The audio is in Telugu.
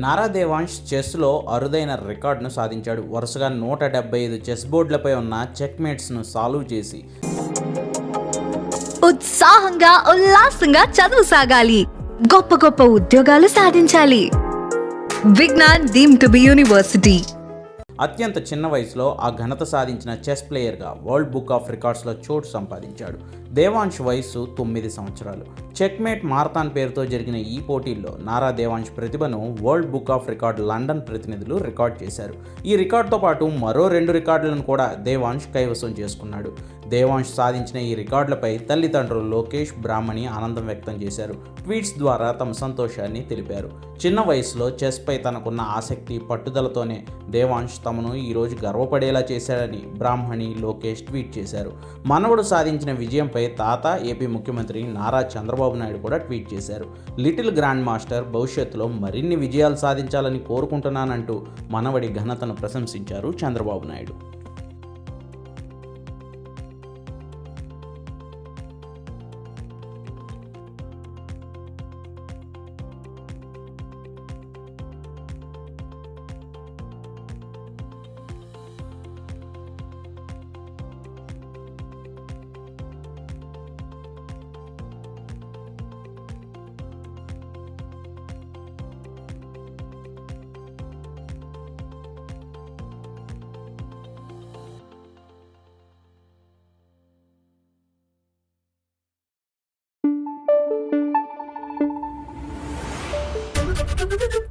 నారా దేవాంష్ చెస్లో అరుదైన రికార్డును సాధించాడు. వరుసగా 175 చెస్ బోర్డులపై ఉన్న చెక్మేట్స్ను సాల్వ్ చేసి ఉత్సాహంగా ఉల్లాసంగా చదువు సాగాలి, గొప్ప గొప్ప ఉద్యోగాలు సాధించాలి. Vignan deemed to be university. అత్యంత చిన్న వయసులో ఆ ఘనత సాధించిన చెస్ ప్లేయర్గా వరల్డ్ బుక్ ఆఫ్ రికార్డ్స్లో చోటు సంపాదించాడు. దేవాంష్ వయస్సు 9 సంవత్సరాలు. చెక్మేట్ మారథాన్ పేరుతో జరిగిన ఈ పోటీల్లో నారా దేవాంష్ ప్రతిభను world book of record London ప్రతినిధులు రికార్డ్ చేశారు. ఈ రికార్డుతో పాటు మరో 2 రికార్డులను కూడా దేవాంష్ కైవసం చేసుకున్నాడు. దేవాంష్ సాధించిన ఈ రికార్డులపై తల్లిదండ్రులు లోకేష్, బ్రాహ్మణి ఆనందం వ్యక్తం చేశారు. ట్వీట్స్ ద్వారా తమ సంతోషాన్ని తెలిపారు. చిన్న వయసులో చెస్పై తనకున్న ఆసక్తి, పట్టుదలతోనే దేవాంష్ తమను ఈరోజు గర్వపడేలా చేశాడని బ్రాహ్మణి, లోకేష్ ట్వీట్ చేశారు. మనవడు సాధించిన విజయంపై తాత, ఏపీ ముఖ్యమంత్రి నారా చంద్రబాబు నాయుడు కూడా ట్వీట్ చేశారు. లిటిల్ గ్రాండ్ మాస్టర్ భవిష్యత్తులో మరిన్ని విజయాలు సాధించాలని కోరుకుంటున్నానంటూ మనవడి ఘనతను ప్రశంసించారు చంద్రబాబు నాయుడు. Thank you.